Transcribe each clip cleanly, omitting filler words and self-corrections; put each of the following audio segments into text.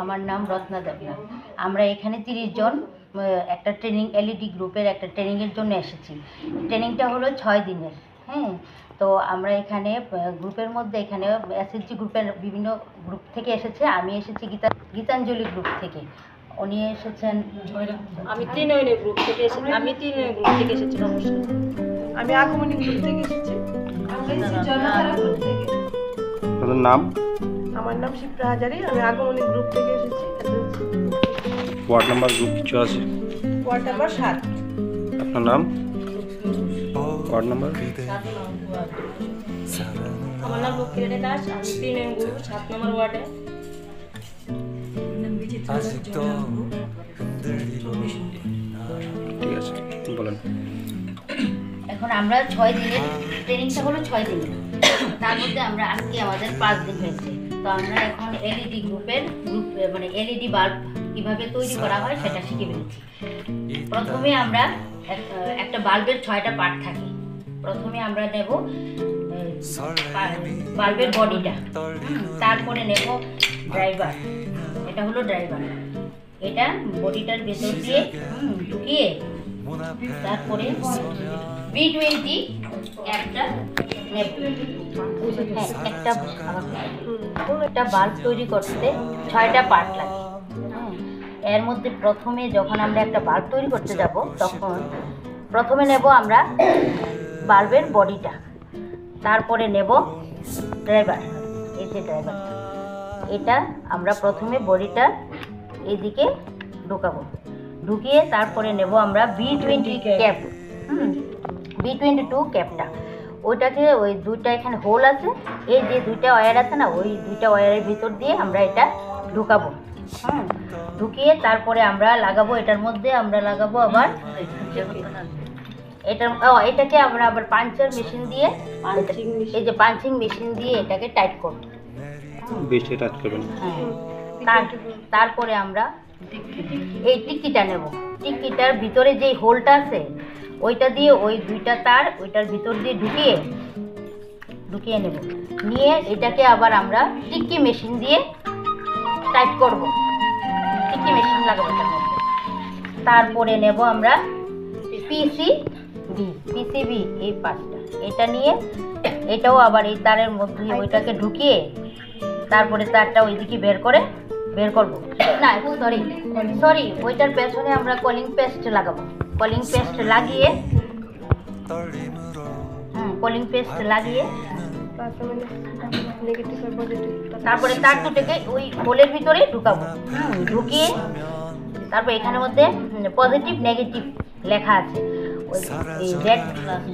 আমার নাম রত্না দেবনা। আমরা এখানে 30 জন একটা ট্রেনিং এলইডি গ্রুপের একটা ট্রেনিংয়ের জন্য এসেছি। ট্রেনিংটা হলো 6 দিনের। হ্যাঁ, তো আমরা এখানে গ্রুপের মধ্যে এখানে এসএসজি গ্রুপের বিভিন্ন গ্রুপ থেকে এসেছে। আমি এসেছি গীতাঞ্জলি গ্রুপ থেকে, উনি এসেছেন আমি ত্রিনয়নী গ্রুপ থেকে এসেছি। নমস্কার, আমি আগমনী গ্রুপ থেকে এসেছি। আপনার নাম? আমার নাম শিপ্রা হাজারি, আমি আগমনী গ্রুপ থেকে এসেছি। ওয়ার্ড নাম্বার গ্রুপ কিছু আছে? Ward number 7। আপনার নাম? Ward number? আমার নাম লক্ষ্মী দাস, আমি 3 গ্রুপ 7 নম্বর ওয়ার্ডে। ঠিক আছে, বলেন। এখন আমরা 6 দিনের ট্রেনিংটা হলো 6 দিনের, তার মধ্যে আমরা আজকে আমাদের 5 দিন হয়েছে। তো আমরা এখন এলইডি গ্রুপের মানে এলইডি বাল্ব কীভাবে তৈরি করা হয় সেটা শিখে ফেলেছি। প্রথমে আমরা একটা বাল্বের 6টা পার্ট থাকে। প্রথমে আমরা নেব বাল্বের বডিটা, তারপরে নেব ড্রাইভার। এটা হলো ড্রাইভার, এটা বডিটার ভেতর দিয়ে ঢুকিয়ে তারপরে B20 একটা একটা বাল্ব তৈরি করতে 6টা পার্ট লাগে। এর মধ্যে প্রথমে যখন আমরা একটা বাল্ব তৈরি করতে যাব তখন প্রথমে নেব আমরা বাল্বের বডিটা, তারপরে নেব ড্রাইভার। এই যে ড্রাইভার, এটা আমরা প্রথমে বডিটা এইদিকে ঢুকাবো, ঢুকিয়ে তারপরে নেব আমরা B20 ক্যাপ, B22 ক্যাপটা। ওইটাকে ওই দুইটা এখানে হোল আছে, এই যে দুইটা ওয়্যার আছে না, ওই দুইটা ওয়্যারের ভিতর দিয়ে আমরা এটা ঢুকাবো। ঢুকিয়ে তারপরে আমরা লাগাবো, এটার মধ্যে আমরা লাগাবো আবার এটাকে আমরা আবার পাঞ্চার মেশিন দিয়ে, এই যে পাঞ্চিং মেশিন দিয়ে এটাকে টাইট করবো। বেশি টাচ করবেন। হ্যাঁ, তারপরে আমরা এই টিকিটা নেব। টিকিটার ভিতরে যে হোলটা আছে ওইটা দিয়ে ওই দুইটা তার ওইটার ভিতর দিয়ে ঢুকিয়ে নেব। নিয়ে এটাকে আবার আমরা টিকি মেশিন দিয়ে টাইট করব। টিকি মেশিন লাগাবো এটার মধ্যে। তারপরে নেব আমরা পিসিবি এই পাঁচটা, এটা নিয়ে এটাও আবার এই তারের মধ্যে ওইটাকে ঢুকিয়ে তারপরে তারটা ওইদিকে বের করব। না সরি ওইটার পেছনে আমরা কলিং পেস্ট লাগাবো। কলিং পেস্ট লাগিয়ে তারপরে তার দুটোকে ওই হোলের ভিতরে ঢুকাবো। ঢুকিয়ে তারপর এখানের মধ্যে পজিটিভ নেগেটিভ লেখা আছে। ওই রেড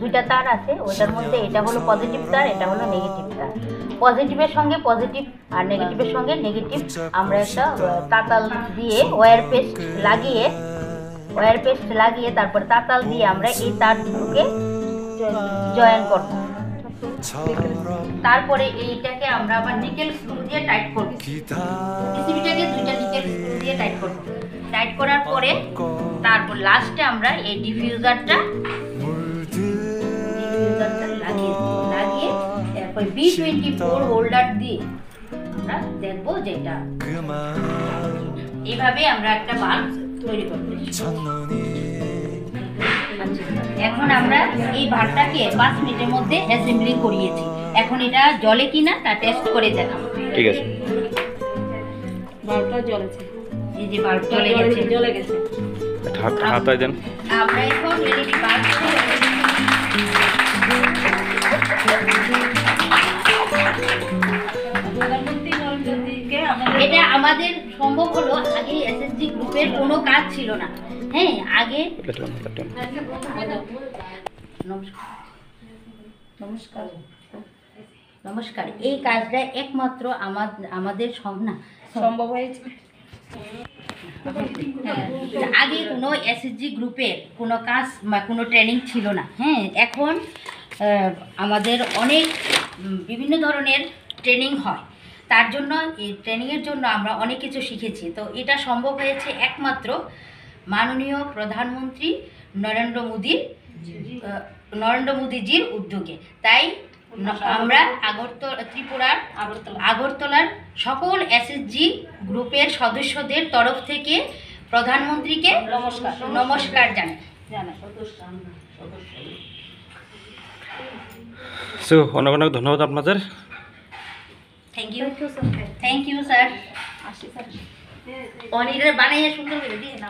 দুইটা তার আছে, ওইটার মধ্যে এটা হলো পজিটিভ তার, এটা হলো নেগেটিভ তার। পজিটিভের সঙ্গে পজিটিভ আর নেগেটিভের সঙ্গে নেগেটিভ আমরা একটা তাতাল দিয়ে ওয়্যার পেস্ট লাগিয়ে তারপর তাতাল দিয়ে আমরা এই তার দুটোকে জয়েন করব। তারপরে এইটাকে আমরা আবার নিকেল স্ক্রু দিয়ে টাইট করব। পিসিবিটাকে দুইটা নিকেল স্ক্রু দিয়ে টাইট করব। টাইট করার পরে তারপর লাস্টে আমরা এই ডিফিউজারটা লাগিয়ে তারপর B24 হোল্ডার দিয়ে আমরা দেখবো যেটা এইভাবে আমরা একটা বাল্ব তৈরি করতে। এখন আমরা এই বাল্বটাকে 5 মিনিটের মধ্যে অ্যাসেম্বলি করিয়েছি। এখন এটা জ্বলে কিনা তা টেস্ট করে দেখাবো। ঠিক আছে, বাল্বটা জ্বলেছে। এই যে বাল্ব জ্বলে গেছে। হাতায় দেন। আমরা এখন এলইডি বাল্ব এটা আমাদের সম্ভব হলো। আগে এসএসজি গ্রুপের কোনো কাজ ছিল না। হ্যাঁ, আগে নমস্কার। এই কাজটা একমাত্র আমাদের সম্ভব হয়েছে। আগে কোনো এসএসজি গ্রুপের কোনো কাজ বা কোনো ট্রেনিং ছিল না। হ্যাঁ, এখন আমাদের অনেক বিভিন্ন ধরনের ট্রেনিং হয়। তার জন্য এই ট্রেনিংয়ের জন্য আমরা অনেক কিছু শিখেছি। তো এটা সম্ভব হয়েছে একমাত্র মাননীয় প্রধানমন্ত্রী নরেন্দ্র মোদিজির উদ্যোগে। তাই আমরা ত্রিপুরার আগরতলার সকল এসএসজি গ্রুপের সদস্যদের তরফ থেকে প্রধানমন্ত্রীকে নমস্কার জানাই। সো অনেক অনেক ধন্যবাদ আপনাদের। Thank you sir. অনিরের বানাইয়া সুন্দর করে দিয়ে না